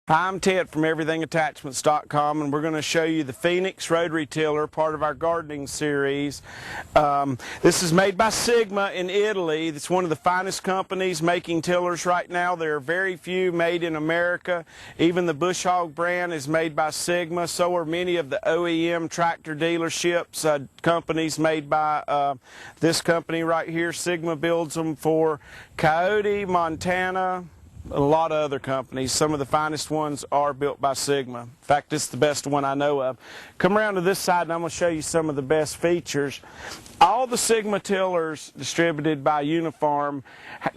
Hi, I'm Ted from everythingattachments.com, and we're going to show you the Phoenix Rotary Tiller, part of our gardening series. This is made by Sigma in Italy. It's one of the finest companies making tillers right now. There are very few made in America. Even the Bush Hog brand is made by Sigma. So are many of the OEM tractor dealerships, companies made by this company right here. Sigma builds them for Coyote, Montana, a lot of other companies. Some of the finest ones are built by Sigma. In fact, it's the best one I know of. Come around to this side and I'm going to show you some of the best features. All the Sigma tillers distributed by Uniform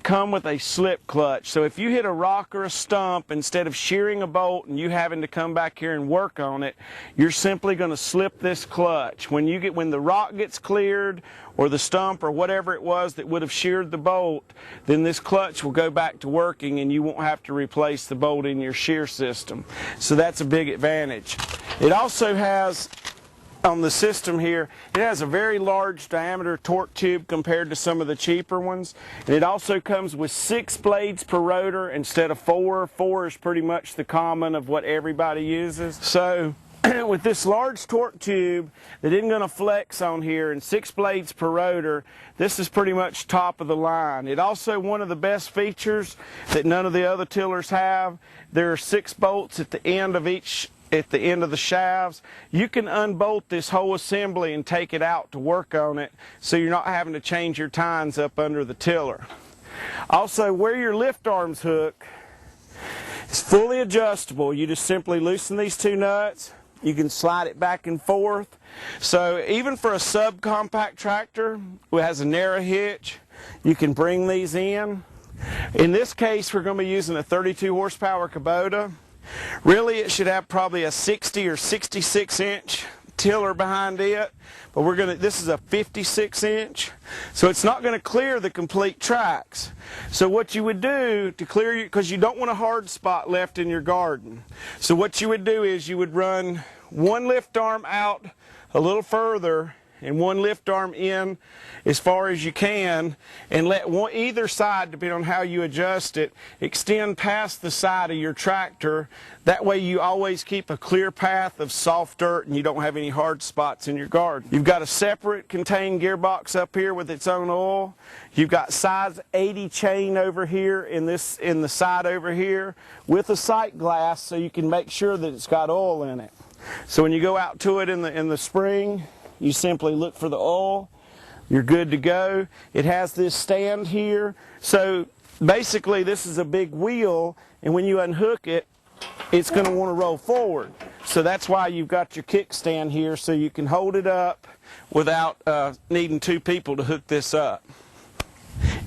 come with a slip clutch. So if you hit a rock or a stump, instead of shearing a bolt and you having to come back here and work on it, you're simply going to slip this clutch. When the rock gets cleared or the stump or whatever it was that would have sheared the bolt, then this clutch will go back to working and you won't have to replace the bolt in your shear system. So that's a big advantage. It also has, on the system here, it has a very large diameter torque tube compared to some of the cheaper ones. And it also comes with 6 blades per rotor instead of 4. 4 is pretty much the common of what everybody uses. So with this large torque tube that isn't going to flex on here and 6 blades per rotor, this is pretty much top of the line. It also, one of the best features that none of the other tillers have, there are 6 bolts at the end of the shafts. You can unbolt this whole assembly and take it out to work on it, so you're not having to change your tines up under the tiller. Also, where your lift arms hook, it's fully adjustable. You just simply loosen these 2 nuts. You can slide it back and forth. So even for a subcompact tractor who has a narrow hitch, you can bring these in. In this case, we're going to be using a 32 horsepower Kubota. Really, it should have probably a 60 or 66 inch tiller behind it, but this is a 56 inch, so it's not going to clear the complete tracks. So what you would do to clear, because you don't want a hard spot left in your garden, so what you would do is you would run one lift arm out a little further and one lift arm in as far as you can, and let either side, depending on how you adjust it, extend past the side of your tractor. That way you always keep a clear path of soft dirt and you don't have any hard spots in your garden. You've got a separate contained gearbox up here with its own oil. You've got size 80 chain over here in the side over here with a sight glass, so you can make sure that it's got oil in it. So when you go out to it in the spring, you simply look for the oil. You're good to go. It has this stand here. So basically this is a big wheel, and when you unhook it, it's going to want to roll forward. So that's why you've got your kickstand here, so you can hold it up without needing 2 people to hook this up.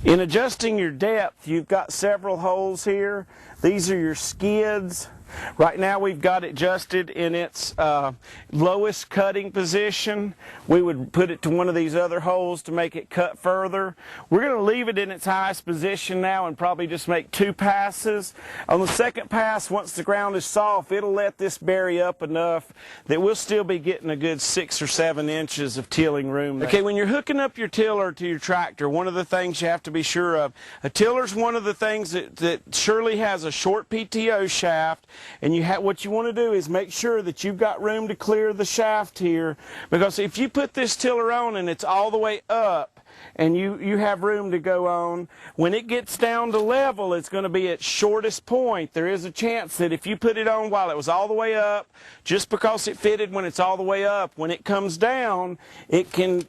In adjusting your depth, you've got several holes here. These are your skids. Right now we've got it adjusted in its lowest cutting position. We would put it to one of these other holes to make it cut further. We're going to leave it in its highest position now and probably just make 2 passes. On the second pass, once the ground is soft, it'll let this bury up enough that we'll still be getting a good 6 or 7 inches of tilling room there. Okay, when you're hooking up your tiller to your tractor, one of the things you have to be sure of, a tiller's one of the things that surely has a short PTO shaft. And what you want to do is make sure that you've got room to clear the shaft here, because if you put this tiller on and it's all the way up and you have room to go on, when it gets down to level, it's going to be at shortest point. There is a chance that if you put it on while it was all the way up, just because it fitted when it's all the way up, when it comes down, it can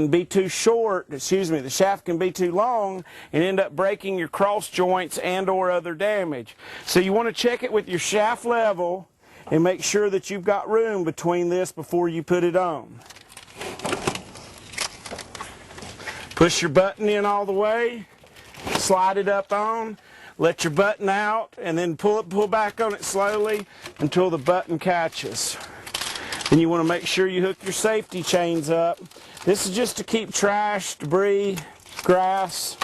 be too short, the shaft can be too long and end up breaking your cross joints and or other damage. So you want to check it with your shaft level and make sure that you've got room between this before you put it on. Push your button in all the way, slide it up on, let your button out, and then pull back on it slowly until the button catches. Then you want to make sure you hook your safety chains up. This is just to keep trash, debris, grass,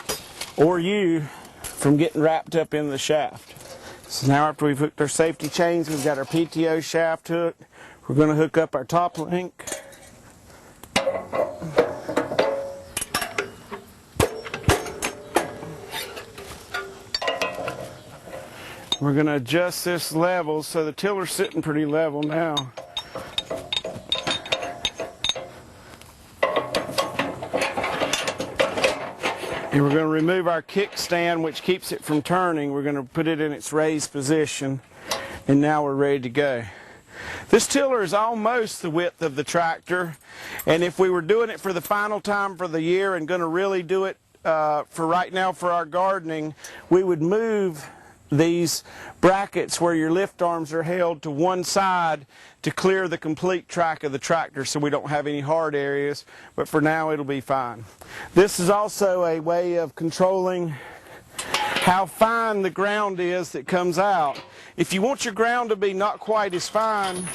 or you from getting wrapped up in the shaft. So now after we've hooked our safety chains, we've got our PTO shaft hooked, we're going to hook up our top link. We're going to adjust this level so the tiller's sitting pretty level now. And we're going to remove our kickstand, which keeps it from turning. We're going to put it in its raised position, and now we're ready to go. This tiller is almost the width of the tractor, and if we were doing it for the final time for the year and going to really do it for right now for our gardening, we would move these brackets where your lift arms are held to one side to clear the complete track of the tractor so we don't have any hard areas, but for now it'll be fine. This is also a way of controlling how fine the ground is that comes out. If you want your ground to be not quite as fine,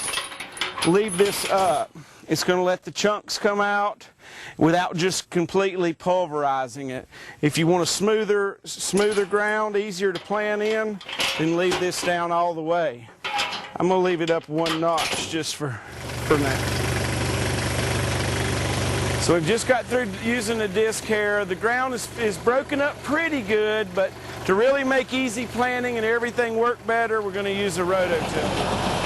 leave this up. It's going to let the chunks come out without just completely pulverizing it. If you want a smoother ground, easier to plant in, then leave this down all the way. I'm going to leave it up one notch just for now. So we've just got through using the disc harrow. The ground is broken up pretty good, but to really make easy planting and everything work better, we're going to use a Rotary Tiller.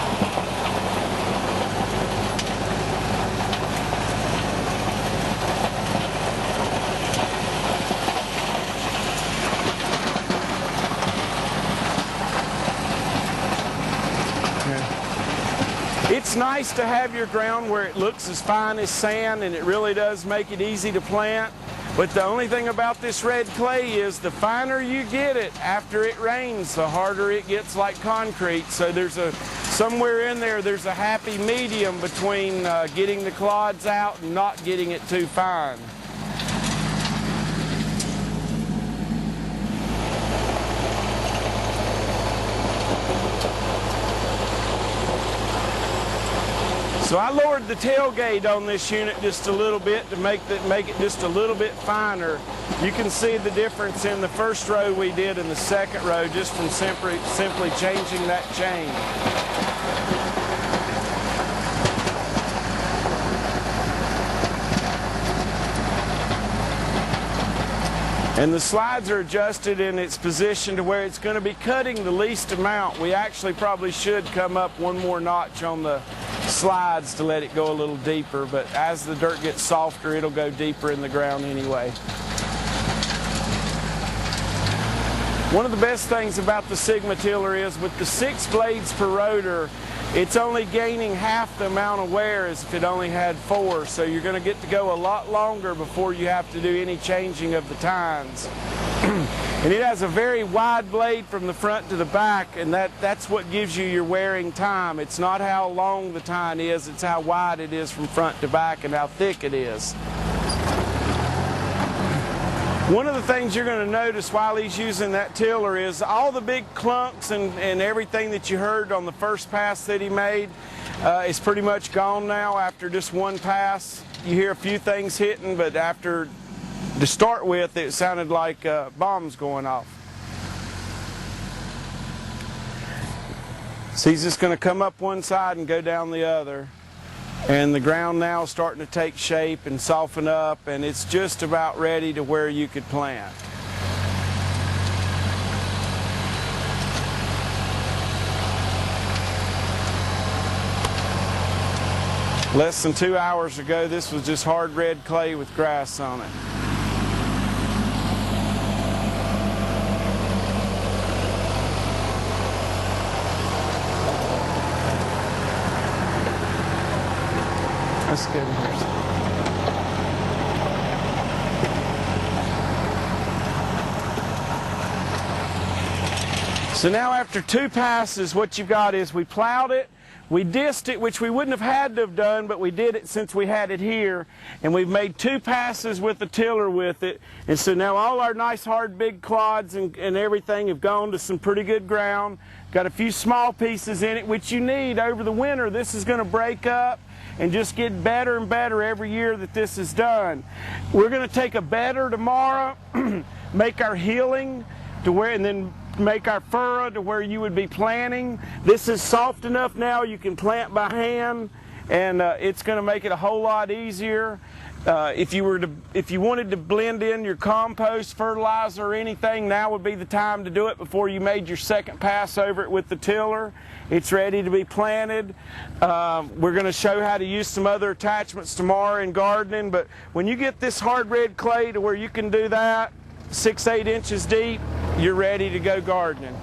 It's nice to have your ground where it looks as fine as sand, and it really does make it easy to plant. But the only thing about this red clay is the finer you get it after it rains, the harder it gets like concrete. So somewhere in there, there's a happy medium between getting the clods out and not getting it too fine. So I lowered the tailgate on this unit just a little bit to make it just a little bit finer. You can see the difference in the first row we did and the second row just from simply changing that chain. And the slides are adjusted in its position to where it's going to be cutting the least amount. We actually probably should come up one more notch on the slides to let it go a little deeper, but as the dirt gets softer, it'll go deeper in the ground anyway. One of the best things about the Sigma tiller is with the 6 blades per rotor, it's only gaining half the amount of wear as if it only had 4, so you're going to get to go a lot longer before you have to do any changing of the tines. And it has a very wide blade from the front to the back, and that's what gives you your wearing time. It's not how long the tine is, it's how wide it is from front to back and how thick it is. One of the things you're going to notice while he's using that tiller is all the big clunks and everything that you heard on the first pass that he made is pretty much gone now after just one pass. You hear a few things hitting, but to start with, it sounded like bombs going off. So he's just going to come up one side and go down the other. And the ground now is starting to take shape and soften up, and it's just about ready to where you could plant. Less than 2 hours ago, this was just hard red clay with grass on it. That's good. So now after 2 passes, what you've got is we plowed it, we disced it, which we wouldn't have had to have done, but we did it since we had it here, and we've made 2 passes with the tiller with it, and so now all our nice hard big clods and everything have gone to some pretty good ground. Got a few small pieces in it, which you need over the winter. This is going to break up and just get better and better every year that this is done. We're going to take a bedder tomorrow, make our healing to where, and then make our furrow to where you would be planting. This is soft enough now you can plant by hand, and it's going to make it a whole lot easier. If you wanted to blend in your compost, fertilizer, or anything, now would be the time to do it before you made your second pass over it with the tiller. It's ready to be planted. We're going to show how to use some other attachments tomorrow in gardening, but when you get this hard red clay to where you can do that 6-8 inches deep, you're ready to go gardening.